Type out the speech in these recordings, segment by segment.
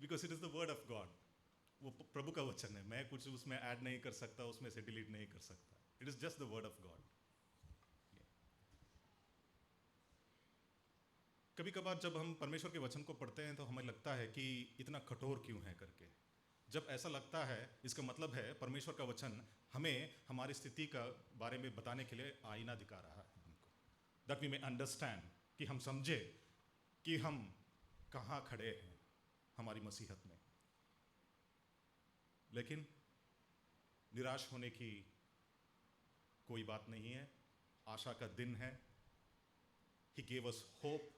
Because it is the word of God. वो प्रभु का वचन है, मैं कुछ उसमें ऐड नहीं कर सकता, उसमें से डिलीट नहीं कर सकता। It is just the word of God. कभी कभार जब हम परमेश्वर के वचन को पढ़ते हैं तो हमें लगता है कि इतना कठोर क्यों है करके। जब ऐसा लगता है इसका मतलब है परमेश्वर का वचन हमें हमारी स्थिति का बारे में बताने के लिए आईना दिखा रहा है हमको, दैट वी मे अंडरस्टैंड, कि हम समझे कि हम कहाँ खड़े हैं हमारी मसीहत में। लेकिन निराश होने की कोई बात नहीं है, आशा का दिन है। He gave us hope.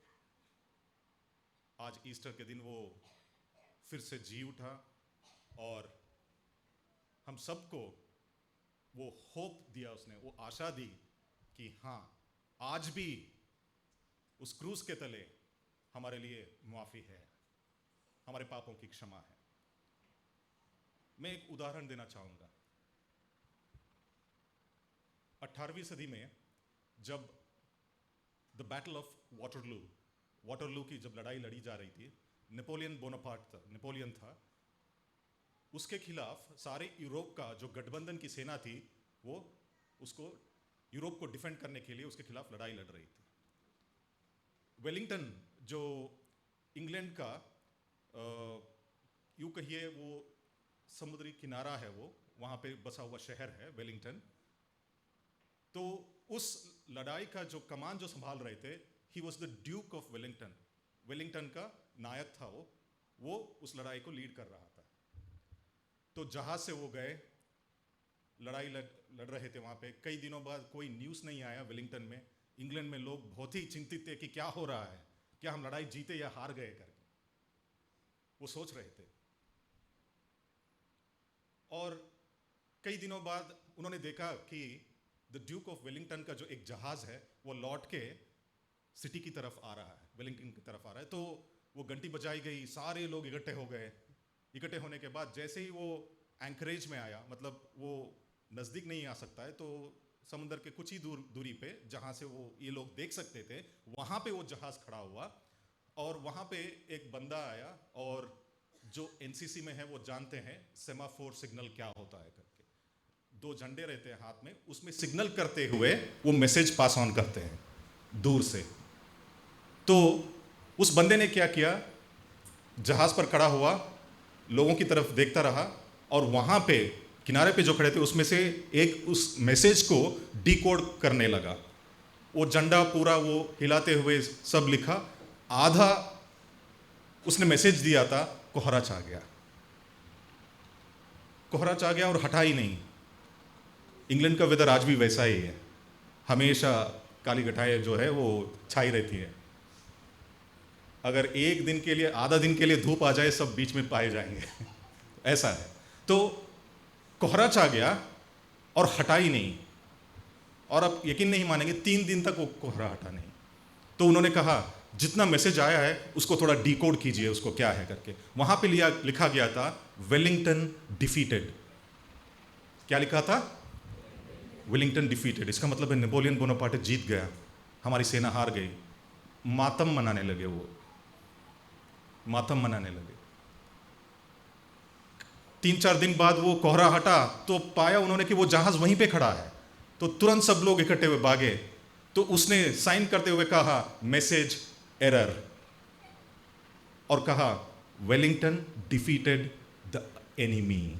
आज ईस्टर के दिन वो फिर से जी उठा और हम सबको वो होप दिया, उसने वो आशा दी कि हाँ, आज भी उस क्रूस के तले हमारे लिए माफी है, हमारे पापों की क्षमा है। मैं एक उदाहरण देना चाहूंगा। 18वीं सदी में जब द बैटल ऑफ वाटरलू की जब लड़ाई लड़ी जा रही थी, नेपोलियन था, उसके खिलाफ सारे यूरोप का जो गठबंधन की सेना थी वो उसको यूरोप को डिफेंड करने के लिए उसके खिलाफ लड़ाई लड़ रही थी। वेलिंगटन जो इंग्लैंड का यूं कहिए वो समुद्री किनारा है, वो वहाँ पे बसा हुआ शहर है वेलिंगटन। तो उस लड़ाई का जो कमान जो संभाल रहे थे, he was the Duke of Wellington. Wellington का नायक था वो उस लड़ाई को लीड कर रहा था। तो जहाज से वो गए, लड़ाई लड़ रहे थे वहाँ पे। कई दिनों बाद कोई न्यूज़ नहीं आया वेलिंगटन में। इंग्लैंड में लोग बहुत ही चिंतित थे कि क्या हो रहा है, क्या हम लड़ाई जीते या हार गए करके वो सोच रहे थे। और कई दिनों बाद उन्होंने देखा कि द ड्यूक ऑफ वेलिंगटन का जो एक जहाज है वो लौट के सिटी की तरफ आ रहा है, वेलिंगटन की तरफ आ रहा है। तो वो घंटी बजाई गई, सारे लोग इकट्ठे हो गए। इकट्ठे होने के बाद जैसे ही वो एंकरेज में आया, मतलब वो नज़दीक नहीं आ सकता है, तो समुद्र के कुछ ही दूरी पे जहाँ से वो ये लोग देख सकते थे, वहाँ पे वो जहाज़ खड़ा हुआ। और वहाँ पे एक बंदा आया, और जो एनसीसी में है वो जानते हैं सेमाफोर सिग्नल क्या होता है करके। 2 झंडे रहते हैं हाथ में, उसमें सिग्नल करते हुए वो मैसेज पास ऑन करते हैं दूर से। तो उस बंदे ने क्या किया, जहाज़ पर खड़ा हुआ, लोगों की तरफ देखता रहा, और वहाँ पे किनारे पे जो खड़े थे उसमें से एक उस मैसेज को डिकोड करने लगा। वो झंडा पूरा वो हिलाते हुए सब लिखा। आधा उसने मैसेज दिया था, कोहरा छा गया। कोहरा छा गया और हटा ही नहीं। इंग्लैंड का वेदर आज भी वैसा ही है, हमेशा काली घटाएं जो है वो छाई रहती है। अगर एक दिन के लिए, आधा दिन के लिए धूप आ जाए, सब बीच में पाए जाएंगे ऐसा है। तो कोहरा छा गया और हटा ही नहीं। और आप यकीन नहीं मानेंगे, 3 दिन तक वो कोहरा हटा नहीं। तो उन्होंने कहा जितना मैसेज आया है उसको थोड़ा डिकोड कीजिए, उसको क्या है करके। वहां पे लिखा गया था वेलिंगटन डिफीटेड। क्या लिखा था? Wellington defeated. इसका मतलब है नेपोलियन बोनापार्ट जीत गया, हमारी सेना हार गई। मातम मनाने लगे, वो मातम मनाने लगे। 3-4 दिन बाद वो कोहरा हटा तो पाया उन्होंने कि वो जहाज वहीं पे खड़ा है। तो तुरंत सब लोग इकट्ठे हुए भागे। तो उसने साइन करते हुए कहा मैसेज एरर, और कहा Wellington defeated the enemy.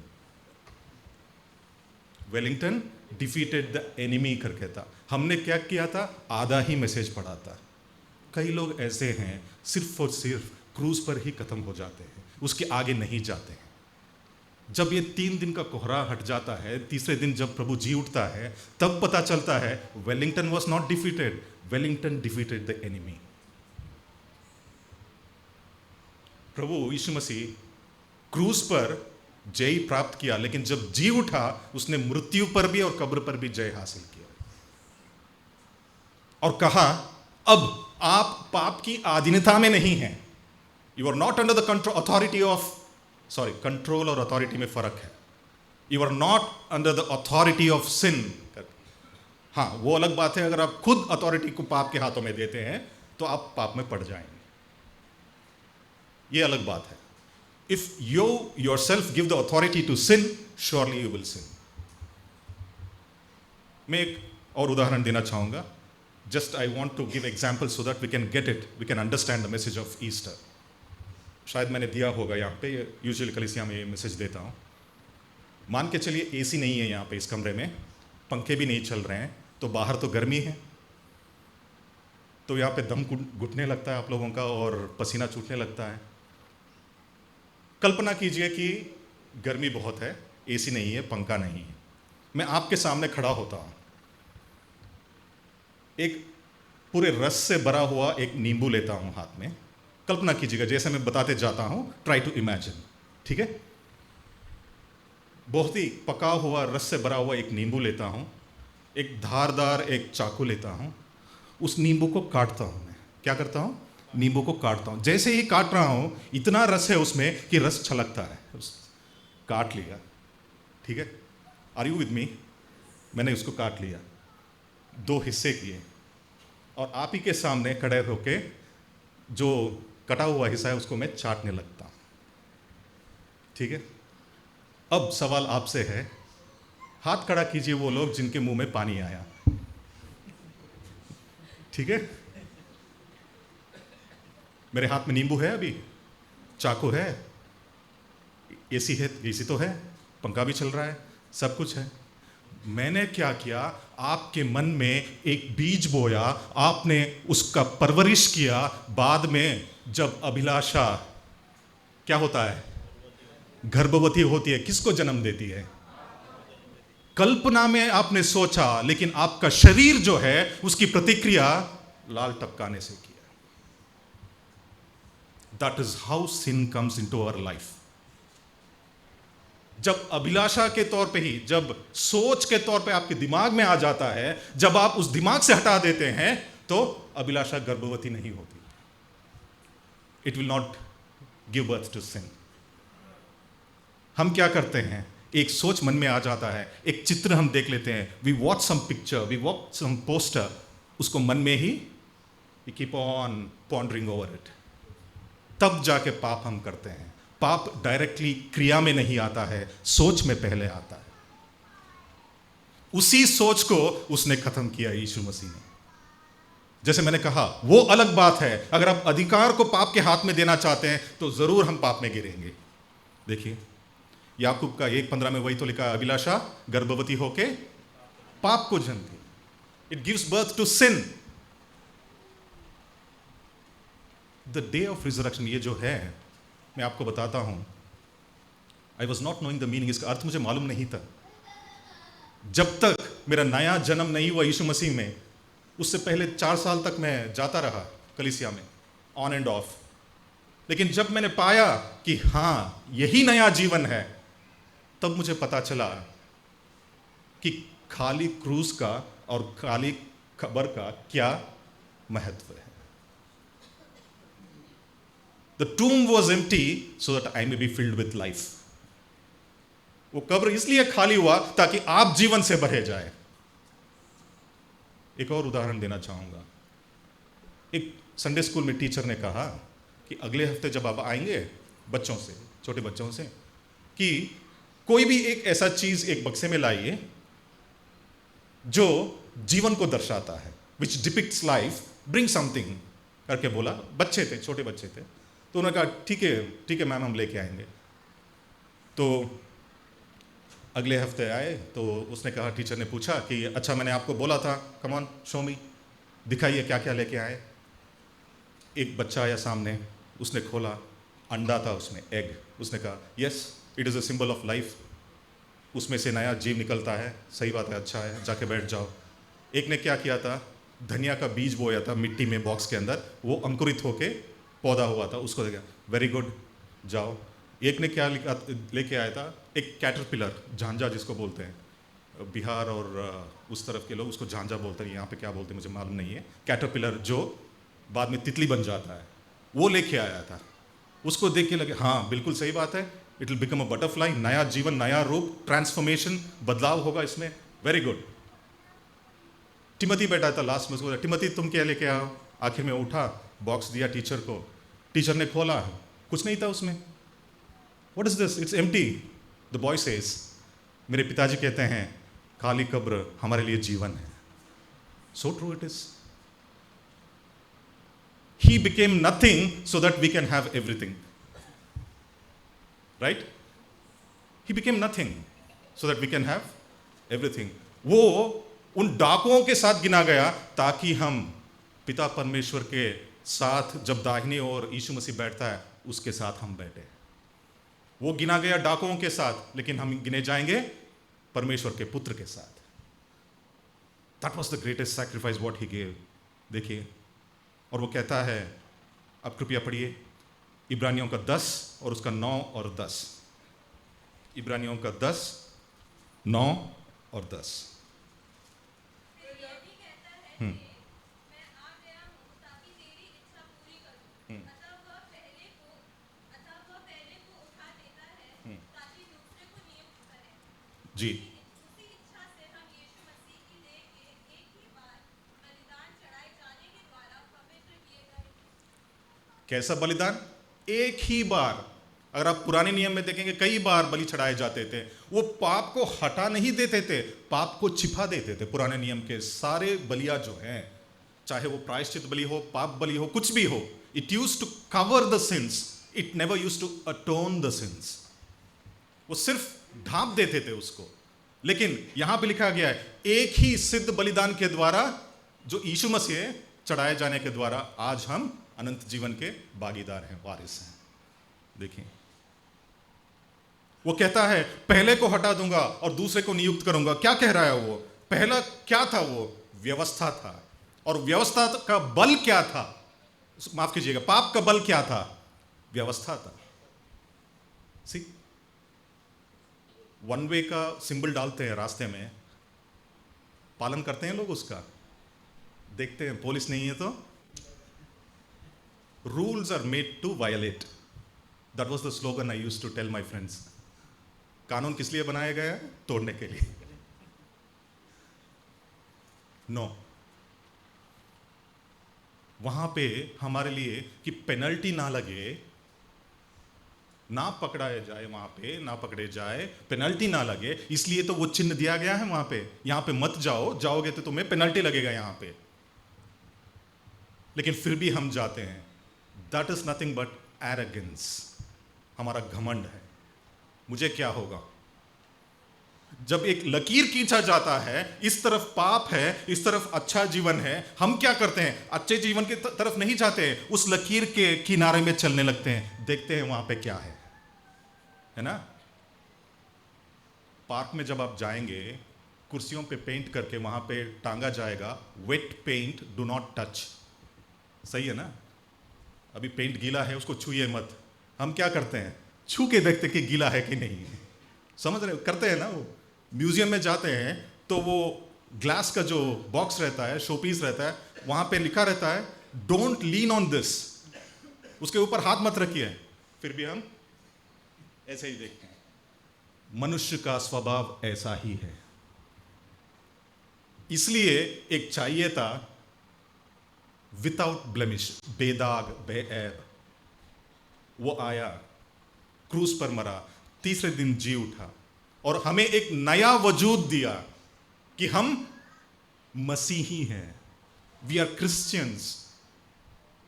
Wellington defeated the enemy करके था। हमने क्या किया था? आधा ही मैसेज पढ़ा था। कई लोग ऐसे हैं सिर्फ और सिर्फ क्रूज पर ही खत्म हो जाते हैं, उसके आगे नहीं जाते हैं। जब ये 3 दिन का कोहरा हट जाता है, तीसरे दिन जब प्रभु जी उठता है, तब पता चलता है Wellington was not defeated, Wellington defeated the enemy. प्रभु यीशु मसीह क्रूज पर जय प्राप्त किया, लेकिन जब जी उठा उसने मृत्यु पर भी और कब्र पर भी जय हासिल किया, और कहा अब आप पाप की अधीनता में नहीं हैं। You are not under the control और अथॉरिटी में फर्क है। You are not under the authority of sin. हाँ, वो अलग बात है, अगर आप खुद अथॉरिटी को पाप के हाथों में देते हैं तो आप पाप में पड़ जाएंगे, ये अलग बात है। If you yourself give the authority to sin, surely you will sin. मैं एक और उदाहरण देना चाहूँगा. Just I want to give examples so that we can get it, we can understand the message of Easter. शायद मैंने दिया होगा यहाँ पे, यूजुअली कलीसिया में ये मैसेज देता हूँ. मान के चलिए एसी नहीं है यहाँ पे इस कमरे में, पंखे भी नहीं चल रहे हैं, तो बाहर तो गर्मी है, तो यहाँ पे दम घुटने लगता है आप लोगों का और पसीना छूटने लगता है. कल्पना कीजिए कि गर्मी बहुत है, एसी नहीं है, पंखा नहीं है. मैं आपके सामने खड़ा होता हूँ, एक पूरे रस से भरा हुआ एक नींबू लेता हूँ हाथ में. कल्पना कीजिएगा, जैसे मैं बताते जाता हूँ, ट्राई टू इमेजिन. ठीक है, बहुत ही पका हुआ रस से भरा हुआ एक नींबू लेता हूँ, एक धारदार एक चाकू लेता हूँ, उस नींबू को काटता हूँ. मैं क्या करता हूँ? नींबू को काटता हूँ. जैसे ही काट रहा हूँ, इतना रस है उसमें कि रस छलकता है. काट लिया. ठीक है, आर यू विद मी? मैंने उसको काट लिया, दो हिस्से किए, और आप ही के सामने खड़े होके जो कटा हुआ हिस्सा है उसको मैं चाटने लगता हूँ. ठीक है, अब सवाल आपसे है, हाथ खड़ा कीजिए वो लोग जिनके मुंह में पानी आया. ठीक है, मेरे हाथ में नींबू है, अभी चाकू है, एसी है, एसी तो है, पंखा भी चल रहा है, सब कुछ है. मैंने क्या किया? आपके मन में एक बीज बोया, आपने उसका परवरिश किया. बाद में जब अभिलाषा क्या होता है? गर्भवती होती है, किसको जन्म देती है? कल्पना में आपने सोचा, लेकिन आपका शरीर जो है उसकी प्रतिक्रिया लाल टपकाने से किया. That is how sin comes into our life. जब अभिलाषा के तौर पे ही, जब सोच के तौर पे आपके दिमाग में आ जाता है, जब आप उस दिमाग से हटा देते हैं, तो अभिलाषा गर्भवती नहीं होती. It will not give birth to sin. हम क्या करते हैं? एक सोच मन में आ जाता है, एक चित्र हम देख लेते हैं, we watch some picture, we watch some poster, उसको मन में ही we keep on pondering over it. तब जाके पाप हम करते हैं. पाप डायरेक्टली क्रिया में नहीं आता है, सोच में पहले आता है. उसी सोच को उसने खत्म किया यीशु मसीह ने. जैसे मैंने कहा, वो अलग बात है, अगर आप अधिकार को पाप के हाथ में देना चाहते हैं तो जरूर हम पाप में गिरेंगे. देखिए, याकूब का 1:15 में वही तो लिखा है, अभिलाषा गर्भवती होके पाप को जन्मती. It gives birth to sin. The day of resurrection, ये जो है, मैं आपको बताता हूं, I was not knowing the meaning. इसका अर्थ मुझे मालूम नहीं था. जब तक मेरा नया जन्म नहीं हुआ यीशु मसीह में, उससे पहले 4 साल तक मैं जाता रहा कलीसिया में, ऑन एंड ऑफ. लेकिन जब मैंने पाया कि हाँ यही नया जीवन है, तब मुझे पता चला कि खाली क्रूस का और खाली खबर का क्या महत्व है. The tomb was empty so that I may be filled with life. वो कब्र इसलिए खाली हुआ ताकि आप जीवन से भरे जाए. एक और उदाहरण देना चाहूंगा. एक संडे स्कूल में टीचर ने कहा कि अगले हफ्ते जब आप आएंगे बच्चों से, छोटे बच्चों से, कि कोई भी एक ऐसा चीज एक बक्से में लाइए जो जीवन को दर्शाता है, which depicts life, bring something करके बोला. बच्चे थे, छोटे बच्चे थे, तो उन्होंने कहा ठीक है मैम, हम लेके आएंगे. तो अगले हफ्ते आए तो उसने कहा, टीचर ने पूछा कि अच्छा मैंने आपको बोला था, कम ऑन शो मी, दिखाइए क्या क्या लेके आए. एक बच्चा आया सामने, उसने खोला, अंडा था उसमें, एग. उसने कहा yes, it is a symbol of life, उसमें से नया जीव निकलता है. सही बात है, अच्छा है, जाके बैठ जाओ. एक ने क्या किया था, धनिया का बीज बोया था मिट्टी में बॉक्स के अंदर, वो अंकुरित होके पौधा हुआ था, उसको देखा, वेरी गुड, जाओ. एक ने क्या लेके आया था, एक कैटरपिलर, झांझा जिसको बोलते हैं, बिहार और उस तरफ के लोग उसको झांझा बोलते हैं, यहाँ पे क्या बोलते हैं मुझे मालूम नहीं है. कैटरपिलर जो बाद में तितली बन जाता है, वो लेके आया था. उसको देख के लगे हाँ बिल्कुल सही बात है, it will become a butterfly, नया जीवन, नया रूप, ट्रांसफॉर्मेशन, बदलाव होगा इसमें, वेरी गुड. टिमोथी बैठा था लास्ट में, उसको टिमोथी तुम क्या लेके आओ. आखिर में उठा, बॉक्स दिया टीचर को, टीचर ने खोला, कुछ नहीं था उसमें. What is this, it's empty. The boy says, मेरे पिताजी कहते हैं खाली कब्र हमारे लिए जीवन है। So true it is. He became nothing so that we can have everything, right? He became nothing so that we can have everything. वो उन डाकुओं के साथ गिना गया ताकि हम पिता परमेश्वर के साथ, जब दाहिनी ओर यीशु मसीह बैठता है, उसके साथ हम बैठे। वो गिना गया डाकुओं के साथ, लेकिन हम गिने जाएंगे परमेश्वर के पुत्र के साथ। That was the greatest sacrifice what he gave. देखिए, और वो कहता है, अब कृपया पढ़िए इब्रानियों का 10 और उसका 9 और 10। इब्रानियों का 10, 9 और 10। जी, कैसा बलिदान? एक ही बार। अगर आप पुराने नियम में देखेंगे, कई बार बलि चढ़ाए जाते थे। वो पाप को हटा नहीं देते थे, पाप को छिपा देते थे। पुराने नियम के सारे बलियां जो हैं, चाहे वो प्रायश्चित बलि हो, पाप बलि हो, कुछ भी हो, it used to cover the sins, it never used to atone the sins. वो सिर्फ ढांप देते थे उसको। लेकिन यहां पे लिखा गया है, एक ही सिद्ध बलिदान के द्वारा, जो यीशु मसीह चढ़ाए जाने के द्वारा, आज हम अनंत जीवन के भागीदार हैं, वारिस हैं। देखिए, वो कहता है पहले को हटा दूंगा और दूसरे को नियुक्त करूंगा। क्या कह रहा है वो? पहला क्या था? वो व्यवस्था था। और व्यवस्था का बल क्या था? माफ कीजिएगा, पाप का बल क्या था? व्यवस्था था। सी, वन वे का सिंबल डालते हैं रास्ते में, पालन करते हैं लोग उसका, देखते हैं पुलिस नहीं है तो rules are made to violate. That was the slogan I used to tell my friends. कानून किस लिए बनाया गया है? तोड़ने के लिए। नो, वहां पे हमारे लिए कि पेनल्टी ना लगे, ना पकड़ाया जाए, वहां पे ना पकड़े जाए, पेनल्टी ना लगे, इसलिए तो वो चिन्ह दिया गया है वहां पे। यहां पे मत जाओ, जाओगे तो तुम्हें पेनल्टी लगेगा यहां पे। लेकिन फिर भी हम जाते हैं। That is nothing but arrogance. हमारा घमंड है, मुझे क्या होगा। जब एक लकीर खींचा जाता है, इस तरफ पाप है, इस तरफ अच्छा जीवन है, हम क्या करते हैं? अच्छे जीवन की तरफ नहीं जाते, उस लकीर के किनारे में चलने लगते हैं, देखते हैं वहां पे क्या है ना? पार्क में जब आप जाएंगे, कुर्सियों पे पेंट करके वहां पे टांगा जाएगा, wet paint do not touch. सही है ना? अभी पेंट गीला है, उसको छूइए मत। हम क्या करते हैं? छू के देखते कि गीला है कि नहीं। समझ रहे हो? करते हैं ना। वो म्यूजियम में जाते हैं तो वो ग्लास का जो बॉक्स रहता है, शोपीस रहता है, वहां पे लिखा रहता है डोंट लीन ऑन दिस, उसके ऊपर हाथ मत रखिए। फिर भी हम ऐसे ही देखते हैं। मनुष्य का स्वभाव ऐसा ही है। इसलिए एक चाहिए था विदाउट ब्लेमिश, बेदाग बेऐब। वो आया, क्रूस पर मरा, तीसरे दिन जी उठा और हमें एक नया वजूद दिया कि हम मसीही हैं। We are Christians.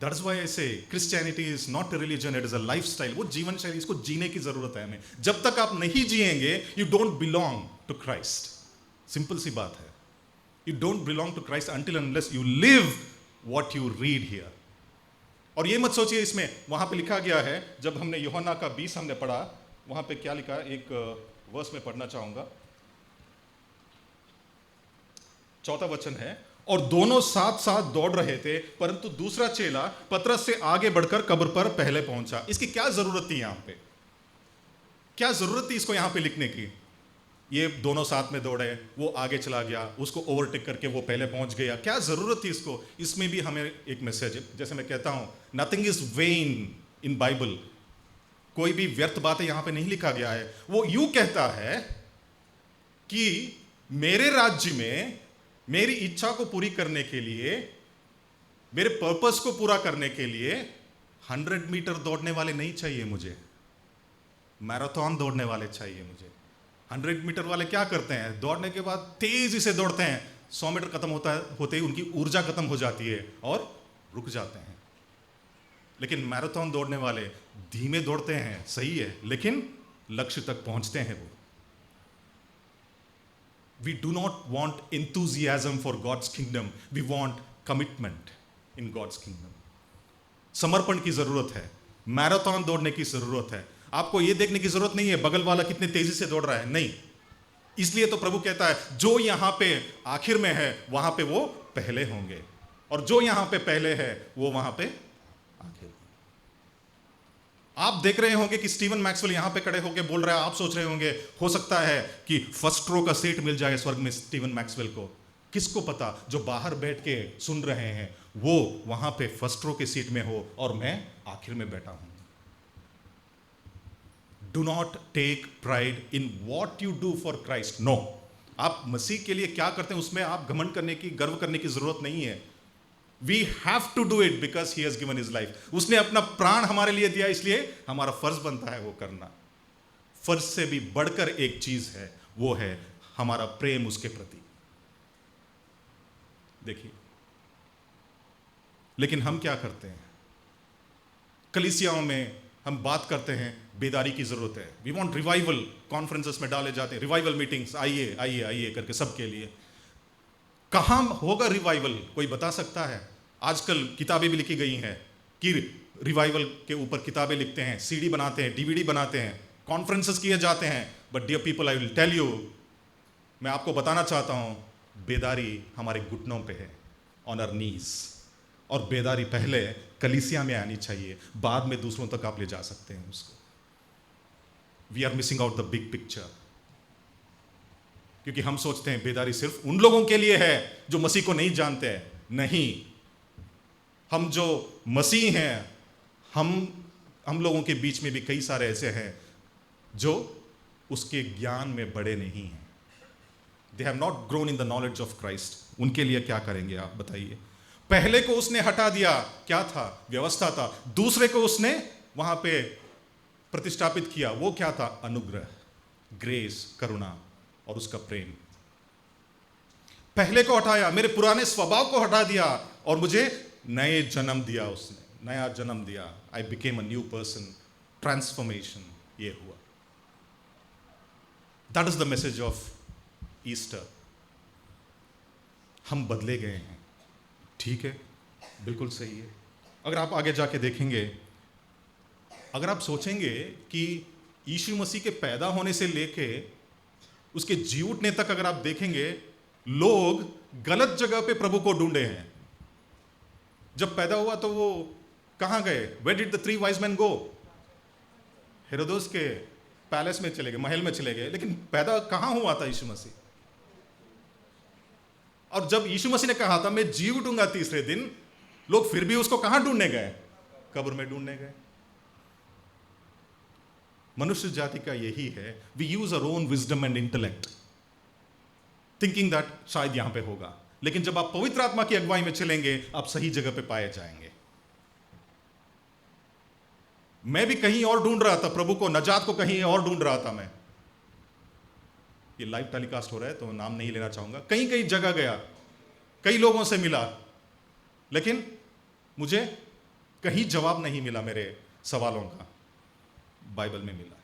That's why I say Christianity is not a religion, it is a lifestyle. वो जीवन शैली, इसको जीने की जरूरत है हमें। जब तक आप नहीं जिएंगे, you don't belong to Christ. Simple सी बात है। You don't belong to Christ until unless you live what you read here. और ये मत सोचिए, इसमें वहां पे लिखा गया है, जब हमने यूहन्ना का 20 हमने पढ़ा, वहां पे क्या लिखा है? एक वर्स में पढ़ना चाहूंगा। 4वां वचन है, और दोनों साथ साथ दौड़ रहे थे, परंतु दूसरा चेला पतरस से आगे बढ़कर कब्र पर पहले पहुंचा। इसकी क्या जरूरत थी? यहां पे क्या जरूरत थी इसको यहां पे लिखने की? ये दोनों साथ में दौड़े, वो आगे चला गया, उसको ओवरटेक करके वो पहले पहुंच गया। क्या जरूरत थी इसको? इसमें भी हमें एक मैसेज है। जैसे मैं कहता हूं, nothing is when in Bible. कोई भी व्यर्थ बातें यहां पे नहीं लिखा गया है। वो यूं कहता है कि मेरे राज्य में मेरी इच्छा को पूरी करने के लिए, मेरे पर्पस को पूरा करने के लिए 100 मीटर दौड़ने वाले नहीं चाहिए मुझे। मैराथन दौड़ने वाले चाहिए मुझे। 100 मीटर वाले क्या करते हैं, दौड़ने के बाद तेजी से दौड़ते हैं, 100 मीटर खत्म होते ही उनकी ऊर्जा खत्म हो जाती है और रुक जाते हैं। लेकिन मैराथन दौड़ने वाले धीमे दौड़ते हैं, सही है, लेकिन लक्ष्य तक पहुंचते हैं वो। We do not want enthusiasm for God's kingdom. We want commitment in God's kingdom. समर्पण की जरूरत है, मैराथन दौड़ने की जरूरत है। आपको यह देखने की जरूरत नहीं है बगल वाला कितने तेजी से दौड़ रहा है, नहीं। इसलिए तो प्रभु कहता है जो यहां पे आखिर में है वहां पे वो पहले होंगे, और जो यहां पे पहले है वो वहां पे आखिर। आप देख रहे होंगे कि स्टीवन मैक्सवेल यहां पे खड़े होकर बोल रहा है, आप सोच रहे होंगे हो सकता है कि फर्स्ट रो का सीट मिल जाए स्वर्ग में स्टीवन मैक्सवेल को। किसको पता, जो बाहर बैठ के सुन रहे हैं वो वहां पे फर्स्ट रो के सीट में हो और मैं आखिर में बैठा हूं। Do not take pride in what you do for Christ. No, आप मसीह के लिए क्या करते हैं उसमें आप घमंड करने की, गर्व करने की जरूरत नहीं है। We have to do it because he has given his life. उसने अपना प्राण हमारे लिए दिया, इसलिए हमारा फर्ज बनता है वो करना। फर्ज से भी बढ़कर एक चीज है, वो है हमारा प्रेम उसके प्रति। देखिए, लेकिन हम क्या करते हैं, कलीसियाओं में हम बात करते हैं बेदारी की जरूरत है। वी वांट रिवाइवल, कॉन्फ्रेंसेस में डाले जाते हैं रिवाइवल मीटिंग्स, आइए आइए आइए करके सबके लिए। कहां होगा रिवाइवल, कोई बता सकता है? आजकल किताबें भी लिखी गई हैं कि रिवाइवल के ऊपर किताबें लिखते हैं, सीडी बनाते हैं, डीवीडी बनाते हैं, कॉन्फ्रेंसेस किए जाते हैं। But dear people, I will tell you, मैं आपको बताना चाहता हूं, बेदारी हमारे घुटनों पे है, ऑन आवर नीज। और बेदारी पहले कलीसिया में आनी चाहिए, बाद में दूसरों तक आप ले जा सकते हैं उसको। We are missing out the big picture, क्योंकि हम सोचते हैं बेदारी सिर्फ उन लोगों के लिए है जो मसीह को नहीं जानते हैं। नहीं, हम जो मसीह हैं, हम लोगों के बीच में भी कई सारे ऐसे हैं जो उसके ज्ञान में बड़े नहीं हैं। They have not grown in the knowledge of Christ. उनके लिए क्या करेंगे आप बताइए? पहले को उसने हटा दिया, क्या था? व्यवस्था था। दूसरे को उसने वहां पे प्रतिष्ठापित किया, वो क्या था? अनुग्रह, ग्रेस, करुणा और उसका प्रेम। पहले को हटाया, मेरे पुराने स्वभाव को हटा दिया और मुझे नए जन्म दिया, उसने नया जन्म दिया। I became a new person, transformation ये हुआ। That is the message of Easter. हम बदले गए हैं, ठीक है, बिल्कुल सही है। अगर आप आगे जाके देखेंगे, अगर आप सोचेंगे कि यीशु मसीह के पैदा होने से लेके उसके जी उठने तक अगर आप देखेंगे, लोग गलत जगह पे प्रभु को ढूंढे हैं। जब पैदा हुआ तो वो कहां गए? Where did the 3 wise men go? हेरोदोस के पैलेस में चले गए, महल में चले गए। लेकिन पैदा कहां हुआ था यीशु मसीह? और जब यीशु मसीह ने कहा था मैं जी उठूंगा तीसरे दिन, लोग फिर भी उसको कहां ढूंढने गए? कब्र में ढूंढने गए। मनुष्य जाति का यही है, we use our own wisdom and intellect, thinking that शायद यहां पे होगा। लेकिन जब आप पवित्र आत्मा की अगुवाई में चलेंगे, आप सही जगह पे पाए जाएंगे। मैं भी कहीं और ढूंढ रहा था प्रभु को, नजात को कहीं और ढूंढ रहा था मैं। ये लाइव टेलीकास्ट हो रहा है तो नाम नहीं लेना चाहूंगा। कहीं कहीं जगह गया, कई लोगों से मिला, लेकिन मुझे कहीं जवाब नहीं मिला मेरे सवालों का। बाइबल में मिला।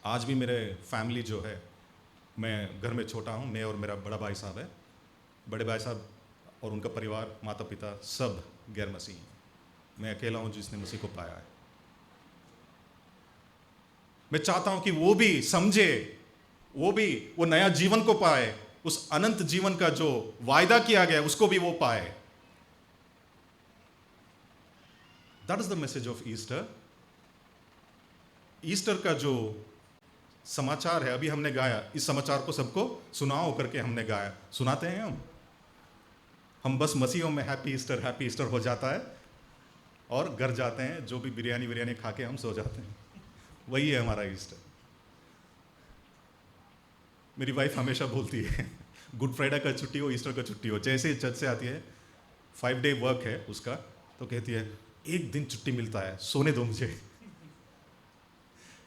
आज भी मेरे फैमिली जो है, मैं घर में छोटा हूँ, मैं और मेरा बड़ा भाई साहब है। बड़े भाई साहब और उनका परिवार, माता पिता सब गैर मसीह हैं। मैं अकेला हूँ जिसने मसीह को पाया है। मैं चाहता हूँ कि वो भी समझे, वो नया जीवन को पाए, उस अनंत जीवन का जो वायदा किया गया उसको भी वो पाए। That is the message of Easter. Easter का जो समाचार है, अभी हमने गाया, इस समाचार को सबको सुनाओ करके हमने गाया। सुनाते हैं हम बस मसीहों में हैप्पी ईस्टर हो जाता है और घर जाते हैं, जो भी बिरयानी खा के हम सो जाते हैं। वही है हमारा ईस्टर। मेरी वाइफ हमेशा बोलती है गुड फ्राइडे का छुट्टी हो, ईस्टर का छुट्टी हो, जैसे ही चर्च से आती है, 5 डे वर्क है उसका, तो कहती है एक दिन छुट्टी मिलता है, सोने दो मुझे।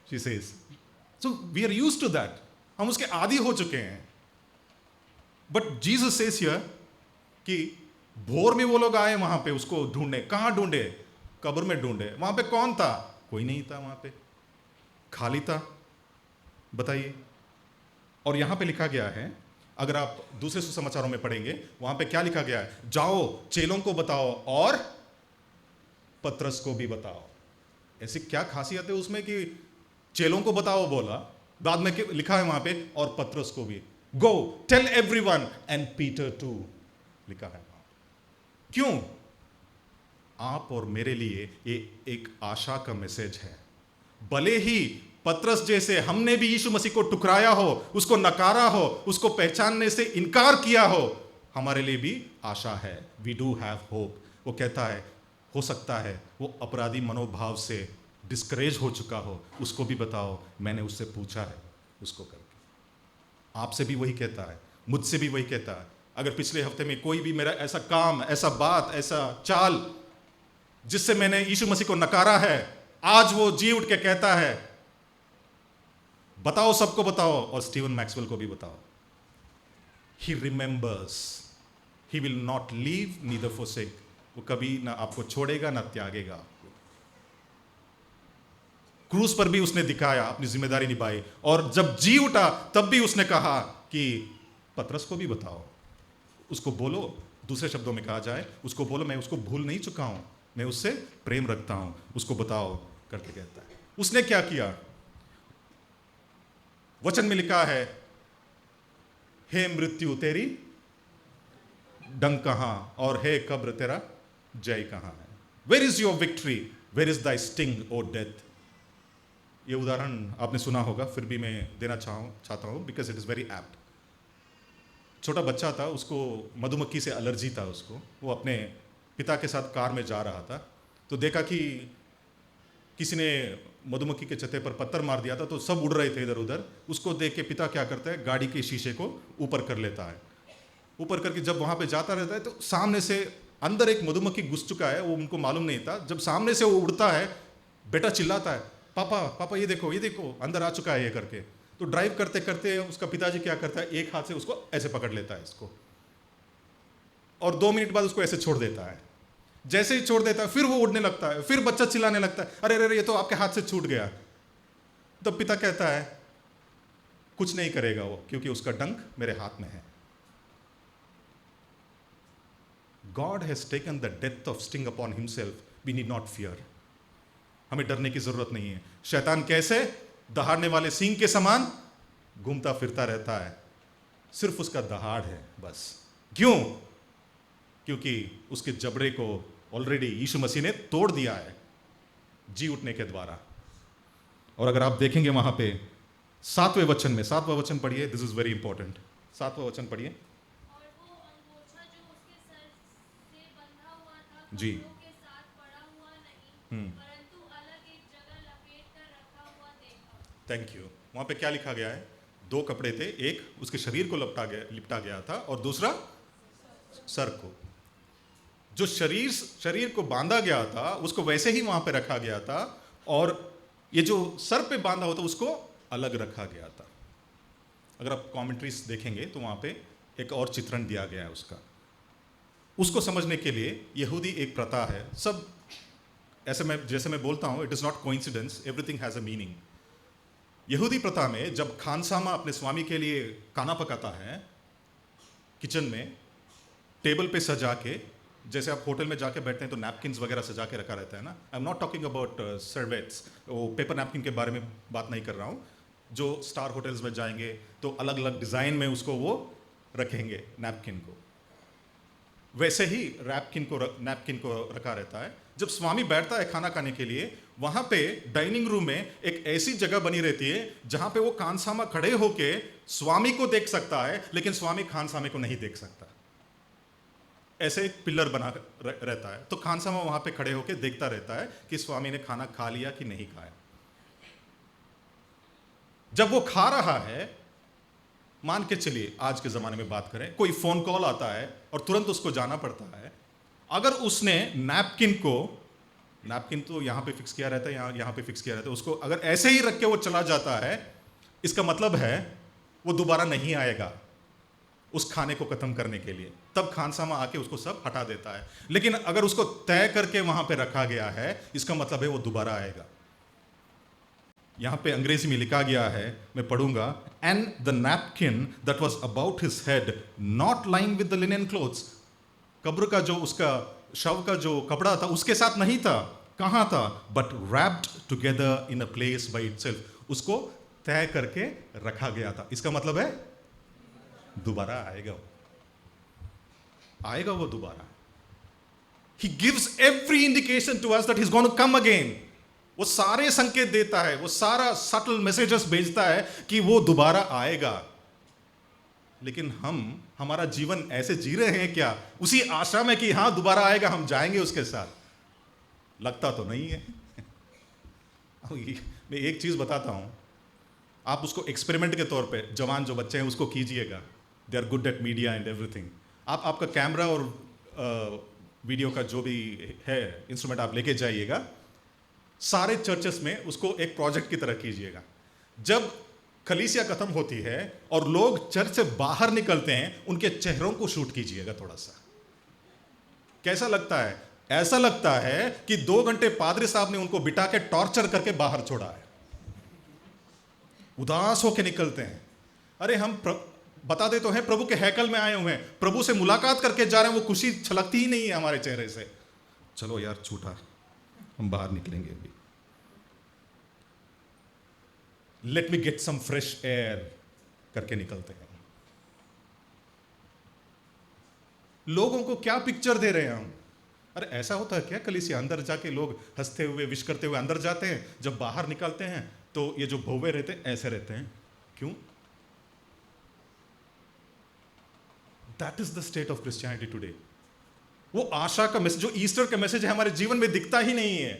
she says. So we are used to that. हम उसके आदी हो चुके हैं. But Jesus says here कि भोर में वो लोग आए वहां पे उसको ढूंढने. कहां ढूंढे? कब्र में ढूंढे. वहां पे कौन था? कोई नहीं था वहां पे, खाली था. बताइए. और यहां पे लिखा गया है, अगर आप दूसरे सुसमाचारों में पढ़ेंगे, वहां पे क्या लिखा गया है? जाओ चेलों को बताओ और पतरस को भी बताओ. ऐसी क्या खासियत है उसमें कि चेलों को बताओ बोला, बाद में लिखा है वहां पे और पतरस को भी. Go tell everyone and Peter too लिखा है. क्यों? आप और मेरे लिए ये एक आशा का मैसेज है. भले ही पतरस जैसे हमने भी यीशु मसीह को टुकराया हो, उसको नकारा हो, उसको पहचानने से इनकार किया हो, हमारे लिए भी आशा है. We do have hope. वो कहता है हो सकता है वो अपराधी मनोभाव से डिस्करेज हो चुका हो, उसको भी बताओ, मैंने उससे पूछा है उसको करके. आपसे भी वही कहता है, मुझसे भी वही कहता है. अगर पिछले हफ्ते में कोई भी मेरा ऐसा काम, ऐसा बात, ऐसा चाल जिससे मैंने यीशु मसीह को नकारा है, आज वो जी उठ के कहता है बताओ, सबको बताओ, और स्टीवन मैक्सवेल को भी बताओ. He remembers, he will not leave neither forsake. वो कभी ना आपको छोड़ेगा ना त्यागेगा. क्रूस पर भी उसने दिखाया, अपनी जिम्मेदारी निभाई, और जब जी उठा तब भी उसने कहा कि पतरस को भी बताओ, उसको बोलो. दूसरे शब्दों में कहा जाए, उसको बोलो मैं उसको भूल नहीं चुका हूं, मैं उससे प्रेम रखता हूं, उसको बताओ करके कहता है. उसने क्या किया? वचन में लिखा है, हे मृत्यु तेरी डंक कहां, और हे कब्र तेरा जय कहां है? Where is your victory, where is thy sting O death? ये उदाहरण आपने सुना होगा, फिर भी मैं देना चाहता हूं because it is very apt. छोटा बच्चा था, उसको मधुमक्खी से एलर्जी था. उसको, वो अपने पिता के साथ कार में जा रहा था, तो देखा कि किसी ने मधुमक्खी के छत्ते पर पत्थर मार दिया था, तो सब उड़ रहे थे इधर उधर. उसको देख के पिता क्या करता है, गाड़ी के शीशे को ऊपर कर लेता है. ऊपर करके जब वहां पे जाता रहता है, तो सामने से अंदर एक मधुमक्खी घुस चुका है, वो उनको मालूम नहीं था. जब सामने से वो उड़ता है, बेटा चिल्लाता है, पापा पापा ये देखो अंदर आ चुका है ये करके. तो ड्राइव करते करते उसका पिताजी क्या करता है, एक हाथ से उसको ऐसे पकड़ लेता है इसको, और 2 मिनट बाद उसको ऐसे छोड़ देता है. जैसे ही छोड़ देता है, फिर वो उड़ने लगता है. फिर बच्चा चिल्लाने लगता है, अरे अरे ये तो आपके हाथ से छूट गया. तब पिता कहता है कुछ नहीं करेगा वो, क्योंकि उसका डंक मेरे हाथ में है. God has taken the death of sting upon himself. We need not fear. हमें डरने की जरूरत नहीं है. शैतान कैसे दहाड़ने वाले सिंह के समान घूमता फिरता रहता है, सिर्फ उसका दहाड़ है बस. क्यों? क्योंकि उसके जबड़े को ऑलरेडी यीशु मसीह ने तोड़ दिया है जी उठने के द्वारा. और अगर आप देखेंगे वहां पे 7वें वचन में, 7वां वचन पढ़िए, दिस इज वेरी इंपॉर्टेंट. 7वां वचन पढ़िए. और वो अंगोछा जो उसके सर से बंधा हुआ था, जी. कपड़ों के साथ पड़ा हुआ नहीं, परंतु अलग एक जगह लपेट कर रखा हुआ देखा. Thank you. वहां पे क्या लिखा गया है? 2 कपड़े थे, एक उसके शरीर को लिपटा गया था, और दूसरा सर को. जो शरीर को बांधा गया था उसको वैसे ही वहां पे रखा गया था, और ये जो सर पे बांधा होता उसको अलग रखा गया था. अगर आप कमेंट्रीज देखेंगे तो वहां पे एक और चित्रण दिया गया है उसका. उसको समझने के लिए यहूदी एक प्रथा है, सब ऐसे जैसे मैं बोलता हूं, it is not coincidence, everything has a meaning. यहूदी प्रथा में जब खानसामा अपने स्वामी के लिए खाना पकाता है किचन में, टेबल पे सजा के, जैसे आप होटल में जाके बैठते हैं तो नैपकिन्स वगैरह सजा के रखा रहता है ना. I am not talking about serviettes, वो पेपर नैपकिन के बारे में बात नहीं कर रहा हूँ. जो स्टार होटल्स में जाएंगे तो अलग अलग डिज़ाइन में उसको वो रखेंगे नैपकिन को, वैसे ही नैपकिन को रखा रहता है. जब स्वामी बैठता है खाना खाने के लिए, वहाँ पे डाइनिंग रूम में एक ऐसी जगह बनी रहती है जहाँ पे वो खानसामा खड़े होके स्वामी को देख सकता है, लेकिन स्वामी खानसामे को नहीं देख सकता. ऐसे एक पिलर बना रहता है, तो खानसामा वहाँ पे खड़े होके देखता रहता है कि स्वामी ने खाना खा लिया कि नहीं खाया. जब वो खा रहा है, मान के चलिए आज के ज़माने में बात करें, कोई फ़ोन कॉल आता है और तुरंत उसको जाना पड़ता है. अगर उसने नैपकिन को नैपकिन तो यहाँ पे फिक्स किया रहता है, यहाँ पे फिक्स किया रहता है, उसको अगर ऐसे ही रख के वो चला जाता है, इसका मतलब है वो दोबारा नहीं आएगा उस खाने को खत्म करने के लिए। तब खानसामा आके उसको सब हटा देता है। लेकिन अगर उसको तय करके वहां पे रखा गया है, इसका मतलब है वो दोबारा आएगा। यहां पे अंग्रेजी में लिखा गया है, मैं पढ़ूंगा, and the napkin that was about his head not lying with the linen clothes. कब्र का जो उसका शव का जो कपड़ा था उसके साथ नहीं था, कहां था, but wrapped together in a place by itself. उसको तय करके रखा गया था। इसका मतलब है दोबारा आएगा वो दोबारा। He gives every indication to us that he's going to come again. वो सारे संकेत देता है, वो सारा सटल मैसेजेस भेजता है कि वो दोबारा आएगा। लेकिन हमारा जीवन ऐसे जी रहे हैं क्या, उसी आशा में कि हाँ दोबारा आएगा, हम जाएंगे उसके साथ? लगता तो नहीं है। मैं एक चीज बताता हूं, आप उसको एक्सपेरिमेंट के तौर पे, जवान जो बच्चे हैं उसको कीजिएगा। They are good at media and everything. आपका कैमरा और वीडियो का जो भी है इंस्ट्रूमेंट आप लेके जाइएगा, सारे चर्चेस में उसको एक प्रोजेक्ट की तरह कीजिएगा। जब कलीसिया खत्म होती है और लोग चर्च से बाहर निकलते हैं, उनके चेहरों को शूट कीजिएगा थोड़ा सा। कैसा लगता है? ऐसा लगता है कि 2 घंटे पादरी साहब ने उनको बिठा के टॉर्चर करके बाहर छोड़ा है। उदास होके निकलते हैं। अरे हम बता दे तो हैं प्रभु के हैकल में आए हुए हैं, प्रभु से मुलाकात करके जा रहे हैं, वो खुशी छलकती ही नहीं है हमारे चेहरे से। चलो यार छूटा, हम बाहर निकलेंगे अभी, let me get some fresh air करके निकलते हैं। लोगों को क्या पिक्चर दे रहे हैं हम? अरे ऐसा होता है क्या कलीसिया? अंदर जाके लोग हंसते हुए, विश करते हुए अंदर जाते हैं, जब बाहर निकलते हैं तो ये जो भव्य रहते हैं ऐसे रहते हैं। क्यों? That is the state of Christianity today. वो आशा का मैसेज, जो ईस्टर का मैसेज है, हमारे जीवन में दिखता ही नहीं है।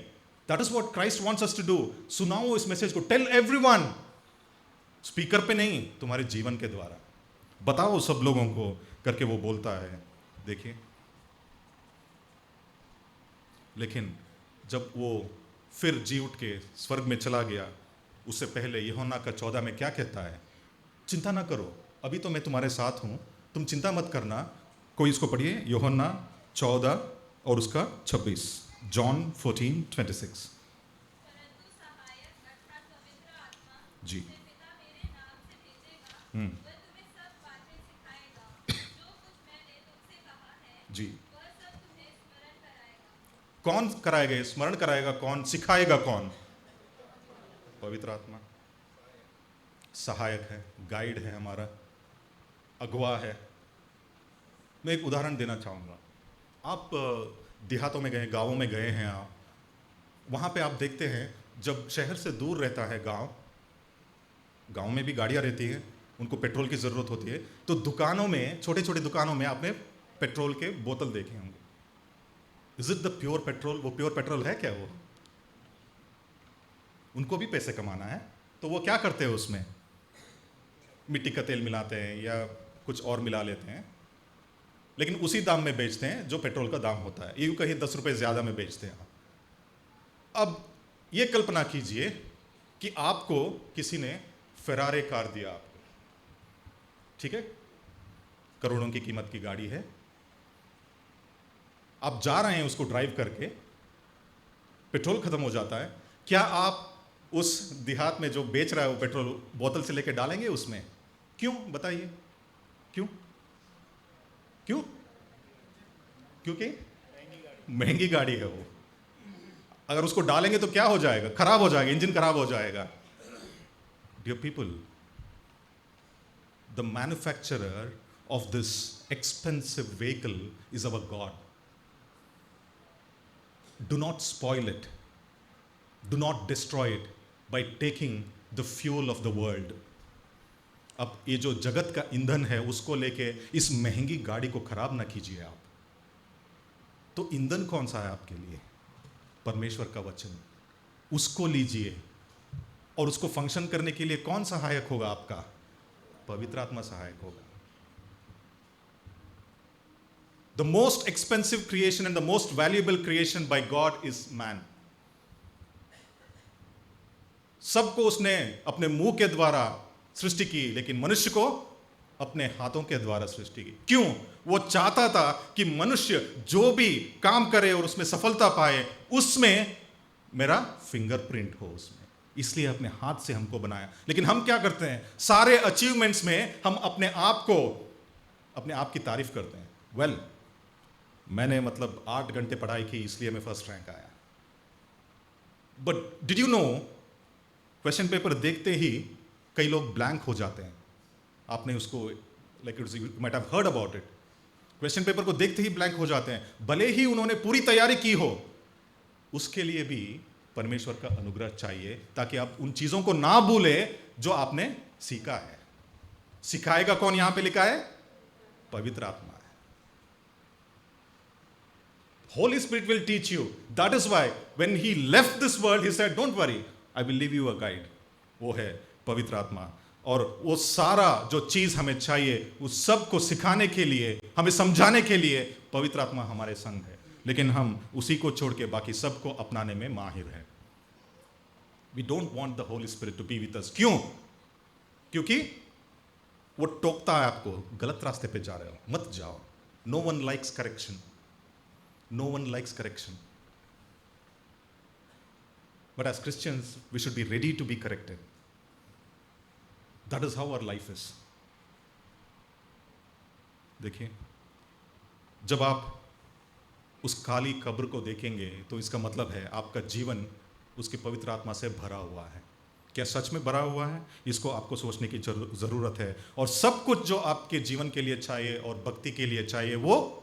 That is what Christ wants us to do. सुनाओ इस मैसेज को, टेल एवरीवन। स्पीकर पे नहीं, तुम्हारे जीवन के द्वारा बताओ सब लोगों को करके वो बोलता है। देखिए, लेकिन जब वो फिर जी उठ के स्वर्ग में चला गया, उससे पहले यूहन्ना का 14 में क्या कहता है? चिंता ना करो, अभी तो मैं तुम्हारे साथ हूं, तुम चिंता मत करना। कोई इसको पढ़िए, यूहन्ना 14 और उसका 26, जॉन 14:26। परंतु सहायक अर्थात पवित्र आत्मा जी। जिसे पिता मेरे नाम से भेजेगा, वह तुम्हें सब बातें सिखाएगा, जो कुछ मैंने तुमसे कहा है, जी। वह सब तुम्हें स्मरण कराएगा। कौन कराएगा? स्मरण कराएगा कौन? सिखाएगा कौन? पवित्र आत्मा। सहायक है, गाइड है, हमारा अगुवा है। मैं एक उदाहरण देना चाहूँगा। आप देहातों में गए, गांवों में गए हैं, आप वहाँ पे आप देखते हैं जब शहर से दूर रहता है गांव में भी गाड़ियाँ रहती हैं, उनको पेट्रोल की ज़रूरत होती है, तो दुकानों में, छोटे छोटे दुकानों में आपने पेट्रोल के बोतल देखे होंगे। Is it the pure petrol? वो प्योर पेट्रोल है क्या? वो, उनको भी पैसे कमाना है, तो वो क्या करते हैं उसमें? मिट्टी का तेल मिलाते हैं या कुछ और मिला लेते हैं, लेकिन उसी दाम में बेचते हैं जो पेट्रोल का दाम होता है। यूं कहीं 10 रुपए ज़्यादा में बेचते हैं। अब ये कल्पना कीजिए कि आपको किसी ने फेरारी कार दिया आपको, ठीक है, करोड़ों की कीमत की गाड़ी है, आप जा रहे हैं उसको ड्राइव करके, पेट्रोल खत्म हो जाता है, क्या आप उस देहात में जो बेच रहा है वो पेट्रोल बोतल से लेके डालेंगे उसमें? क्यों बताइए? क्यों? क्यों? क्योंकि महंगी गाड़ी है वो। अगर उसको डालेंगे तो क्या हो जाएगा? खराब हो जाएगा, इंजन खराब हो जाएगा। Dear people, the manufacturer of this expensive vehicle is our God. Do not spoil it, do not destroy it by taking the fuel of the world. अब ये जो जगत का ईंधन है उसको लेके इस महंगी गाड़ी को खराब ना कीजिए आप। तो ईंधन कौन सा है आपके लिए? परमेश्वर का वचन, उसको लीजिए। और उसको फंक्शन करने के लिए कौन सहायक होगा आपका? पवित्र आत्मा सहायक होगा। The most expensive creation and the most valuable creation by God is man. सबको उसने अपने मुंह के द्वारा सृष्टि की, लेकिन मनुष्य को अपने हाथों के द्वारा सृष्टि की। क्यों? वो चाहता था कि मनुष्य जो भी काम करे और उसमें सफलता पाए, उसमें मेरा फिंगरप्रिंट हो उसमें, इसलिए अपने हाथ से हमको बनाया। लेकिन हम क्या करते हैं? सारे अचीवमेंट्स में हम अपने आप की तारीफ करते हैं। वेल, मैंने 8 घंटे पढ़ाई की इसलिए मैं फर्स्ट रैंक आया। But did you know, question paper देखते ही कई लोग ब्लैंक हो जाते हैं। आपने उसको like you might have heard about it. Question paper को देखते ही ब्लैंक हो जाते हैं, भले ही उन्होंने पूरी तैयारी की हो। उसके लिए भी परमेश्वर का अनुग्रह चाहिए, ताकि आप उन चीजों को ना भूले जो आपने सीखा है। सिखाएगा कौन? यहां पे लिखा है पवित्र आत्मा है। Holy Spirit will teach you. That is why when he left this world, he said, "Don't worry, I will leave you a guide." वो है पवित्र आत्मा। और वो सारा जो चीज हमें चाहिए, उस सब को सिखाने के लिए, हमें समझाने के लिए पवित्र आत्मा हमारे संग है। लेकिन हम उसी को छोड़ के बाकी सबको अपनाने में माहिर हैं। We don't want the Holy Spirit to be with us. क्यों? क्योंकि वो टोकता है आपको, गलत रास्ते पे जा रहे हो, मत जाओ। No one likes correction. No one likes correction. But as Christians, we should be ready to be corrected. That is how our life is. देखिए, जब आप उस काली कब्र को देखेंगे तो इसका मतलब है आपका जीवन उसकी पवित्र आत्मा से भरा हुआ है। क्या सच में भरा हुआ है? इसको आपको सोचने की जरूरत है। और सब कुछ जो आपके जीवन के लिए चाहिए और भक्ति के लिए चाहिए, वो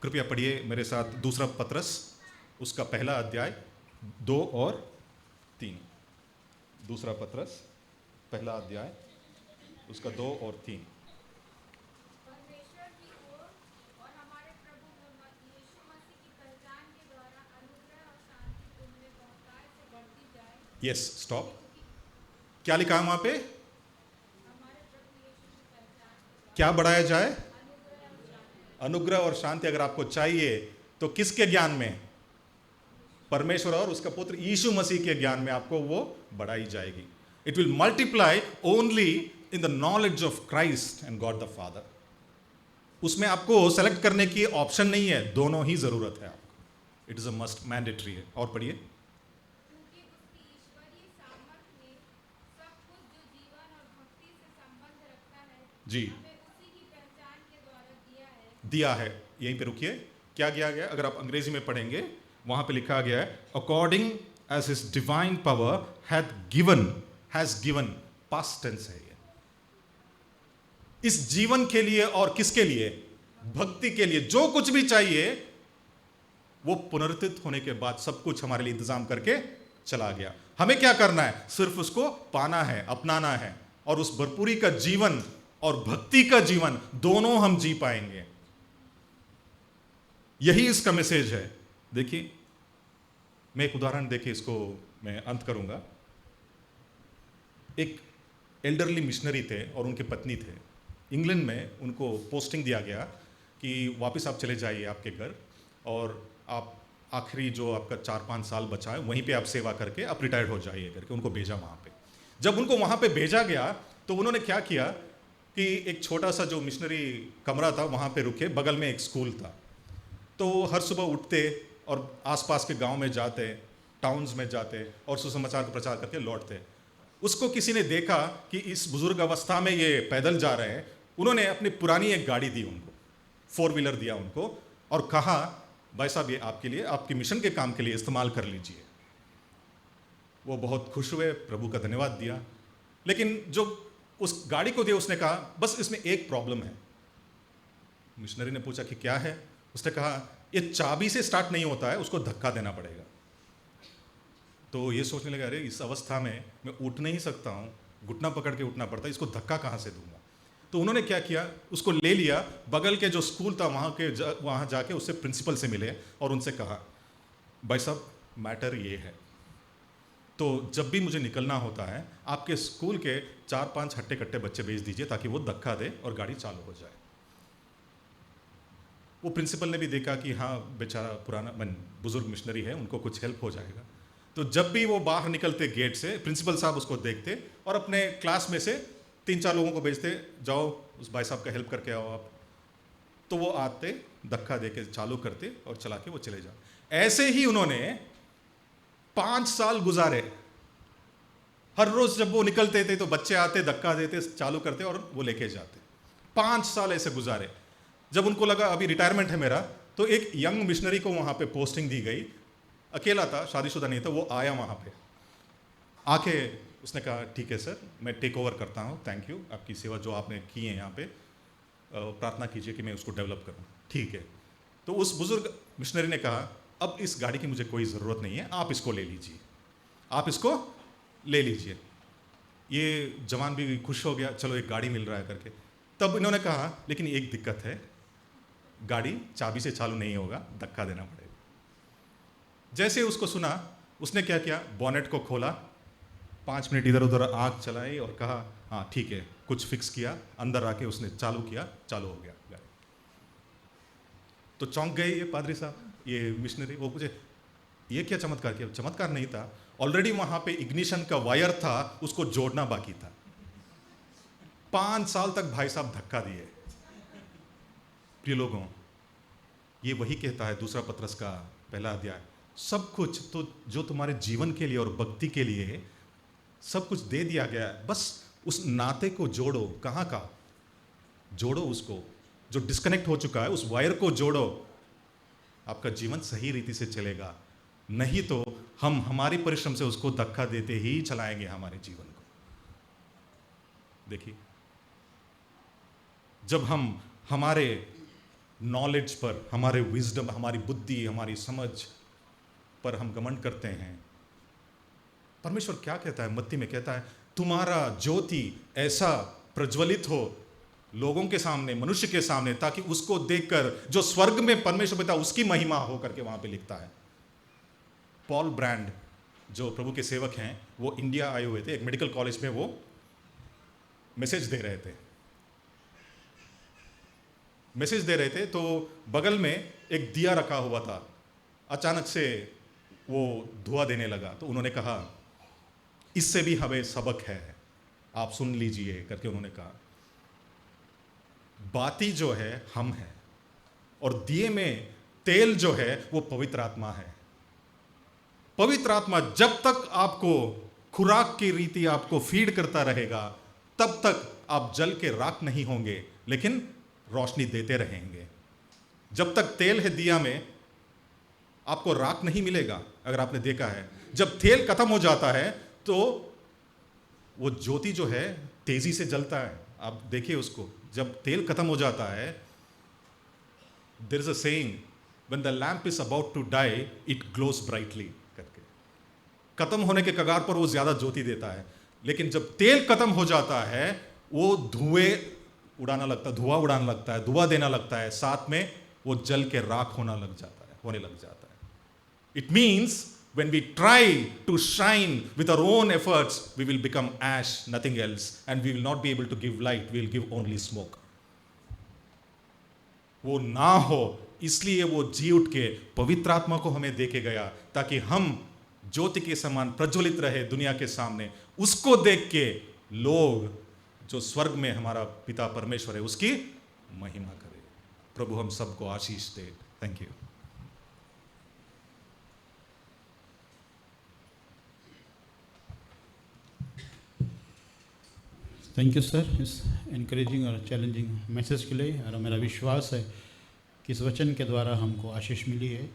कृपया पढ़िए मेरे साथ दूसरा पत्रस, उसका पहला अध्याय 2 और 3। दूसरा पत्रस पहला अध्याय उसका 2 और 3। परमेश्वर की ओर और हमारे प्रभु यीशु मसीह की पहचान के द्वारा अनुग्रह और शांति तुमने बहुतायत से बढ़ती जाए। Yes, stop. क्या लिखा है वहां पे? हमारे प्रभु यीशु की पहचान, क्या बढ़ाया जाए? अनुग्रह और शांति। अनुग्रह और शांति अगर आपको चाहिए तो किसके ज्ञान में? परमेश्वर और उसका पुत्र यीशु मसीह के ज्ञान में आपको वो बढ़ाई जाएगी। It will multiply only in the knowledge of Christ and God the father. उसमें आपको सेलेक्ट करने की ऑप्शन नहीं है, दोनों ही जरूरत है आपको। It is a must, mandatory है। और पढ़िए। क्योंकि उसकी ईश्वरीय सामर्थ ने सब कुछ जो जीवन और भक्ति से संबंध रखता है, जी, हमें उसी की पहचान के द्वारा दिया है। यहीं पे रुकिए। क्या किया गया? अगर आप अंग्रेजी में पढ़ेंगे, वहां पे लिखा गया है according as his divine power has given, past tense है ये। इस जीवन के लिए और किसके लिए? भक्ति के लिए। जो कुछ भी चाहिए वो पुनरुत्थित होने के बाद सब कुछ हमारे लिए इंतजाम करके चला गया। हमें क्या करना है? सिर्फ उसको पाना है, अपनाना है, और उस भरपूरी का जीवन और भक्ति का जीवन दोनों हम जी पाएंगे। यही इसका मैसेज है। देखिए, मैं एक उदाहरण देके इसको मैं अंत करूंगा। एक एल्डरली मिशनरी थे और उनके पत्नी थे। इंग्लैंड में उनको पोस्टिंग दिया गया कि वापस आप चले जाइए आपके घर, और आप आखिरी जो आपका 4-5 साल बचा है वहीं पे आप सेवा करके आप रिटायर्ड हो जाइए करके उनको भेजा वहाँ पे। जब उनको वहाँ पे भेजा गया तो उन्होंने क्या किया कि एक छोटा सा जो मिशनरी कमरा था वहाँ पे रुके, बगल में एक स्कूल था। तो हर सुबह उठते और आसपास के गांव में जाते, टाउन्स में जाते और सुसमाचार का प्रचार करके लौटते। उसको किसी ने देखा कि इस बुजुर्ग अवस्था में ये पैदल जा रहे हैं। उन्होंने अपनी पुरानी एक गाड़ी दी उनको, 4 व्हीलर दिया उनको, और कहा, भाई साहब ये आपके लिए, आपके मिशन के काम के लिए इस्तेमाल कर लीजिए। वो बहुत खुश हुए, प्रभु का धन्यवाद दिया। लेकिन जो उस गाड़ी को दिया उसने कहा, बस इसमें एक प्रॉब्लम है। मिशनरी ने पूछा कि क्या है? उसने कहा, ये चाबी से स्टार्ट नहीं होता है, उसको धक्का देना पड़ेगा। तो ये सोचने लगा, अरे इस अवस्था में मैं उठ नहीं सकता हूँ, घुटना पकड़ के उठना पड़ता है, इसको धक्का कहाँ से दूंगा? तो उन्होंने क्या किया, उसको ले लिया, बगल के जो स्कूल था वहाँ जाके उससे प्रिंसिपल से मिले और उनसे कहा, भाई साहब मैटर ये है, तो जब भी मुझे निकलना होता है आपके स्कूल के 4-5 हट्टे कट्टे बच्चे भेज दीजिए ताकि वो धक्का दे और गाड़ी चालू हो जाए। वो प्रिंसिपल ने भी देखा कि हाँ बेचारा पुराना बुजुर्ग मिशनरी है, उनको कुछ हेल्प हो जाएगा। तो जब भी वो बाहर निकलते गेट से, प्रिंसिपल साहब उसको देखते और अपने क्लास में से 3-4 लोगों को भेजते, जाओ उस भाई साहब का हेल्प करके आओ आप। तो वो आते, धक्का देके चालू करते और चला के वो चले जाते। ऐसे ही उन्होंने 5 साल गुजारे। हर रोज जब वो निकलते थे तो बच्चे आते, धक्का देते, चालू करते और वो लेके जाते। 5 साल ऐसे गुजारे। जब उनको लगा अभी रिटायरमेंट है मेरा, तो एक यंग मिशनरी को वहाँ पे पोस्टिंग दी गई। अकेला था, शादीशुदा नहीं था। वो आया वहाँ पे, आके उसने कहा ठीक है सर, मैं टेक ओवर करता हूँ, थैंक यू, आपकी सेवा जो आपने की है यहाँ पे, प्रार्थना कीजिए कि मैं उसको डेवलप करूँ। ठीक है। तो उस बुजुर्ग मिशनरी ने कहा अब इस गाड़ी की मुझे कोई ज़रूरत नहीं है, आप इसको ले लीजिए, आप इसको ले लीजिए। ये जवान भी खुश हो गया, चलो एक गाड़ी मिल रहा है करके। तब इन्होंने कहा लेकिन एक दिक्कत है, गाड़ी चाबी से चालू नहीं होगा, धक्का देना पड़ेगा। जैसे उसको सुना, उसने क्या किया, बॉनेट को खोला, 5 मिनट इधर उधर आँख चलाई और कहा हाँ ठीक है, कुछ फिक्स किया, अंदर आके उसने चालू किया, चालू हो गया गाड़ी। तो चौंक गए ये पादरी साहब, ये मिशनरी। वो पूछे ये क्या चमत्कार किया? चमत्कार नहीं था, ऑलरेडी वहां पे इग्निशन का वायर था, उसको जोड़ना बाकी था। 5 साल तक भाई साहब धक्का दिए। प्रिय लोगों, ये वही कहता है दूसरा पत्रस का पहला अध्याय, सब कुछ तो जो तुम्हारे जीवन के लिए और भक्ति के लिए सब कुछ दे दिया गया है, बस उस नाते को जोड़ो। कहाँ का जोड़ो? उसको जो डिस्कनेक्ट हो चुका है, उस वायर को जोड़ो, आपका जीवन सही रीति से चलेगा। नहीं तो हम हमारी परिश्रम से उसको धक्का देते ही चलाएंगे हमारे जीवन को। देखिए, जब हम हमारे नॉलेज पर, हमारे विजडम, हमारी बुद्धि, हमारी समझ पर हम घमंड करते हैं, परमेश्वर क्या कहता है? मत्ती में कहता है तुम्हारा ज्योति ऐसा प्रज्वलित हो लोगों के सामने, मनुष्य के सामने, ताकि उसको देखकर जो स्वर्ग में परमेश्वर पिता उसकी महिमा हो करके वहां पे लिखता है। पॉल ब्रांड जो प्रभु के सेवक हैं, वो इंडिया आए हुए थे, एक मेडिकल कॉलेज में वो मैसेज दे रहे थे। तो बगल में एक दिया रखा हुआ था, अचानक से वो धुआं देने लगा। तो उन्होंने कहा इससे भी हमें सबक है, आप सुन लीजिए करके उन्होंने कहा। बाती जो है हम हैं, और दिए में तेल जो है वो पवित्र आत्मा है। पवित्र आत्मा जब तक आपको खुराक की रीति आपको फीड करता रहेगा, तब तक आप जल के राख नहीं होंगे, लेकिन रोशनी देते रहेंगे। जब तक तेल है दिया में, आपको राख नहीं मिलेगा। अगर आपने देखा है, जब तेल खत्म हो जाता है तो वो ज्योति जो है तेजी से जलता है। आप देखिए उसको, जब तेल खत्म हो जाता है, there is a saying, when the lamp is about to die it glows brightly करके। खत्म होने के कगार पर वो ज्यादा ज्योति देता है, लेकिन जब तेल खत्म हो जाता है वो धुआं उड़ाना लगता है, धुआं देना लगता है, साथ में वो जल के राख होने लग जाता है। It means when we try to shine with our own efforts, we will become ash, nothing else, and we will not be able to give light, we will give only smoke. वो ना हो, इसलिए वो जी उठ के पवित्र आत्मा को हमें दे के गया, ताकि हम ज्योति के समान प्रज्वलित रहे दुनिया के सामने। उसको देख के लोग जो स्वर्ग में हमारा पिता परमेश्वर है उसकी महिमा करे। प्रभु हम सबको आशीष दे। Thank you. Thank you sir, इस इनकरेजिंग और चैलेंजिंग मैसेज के लिए। और मेरा विश्वास है कि इस वचन के द्वारा हमको आशीष मिली है।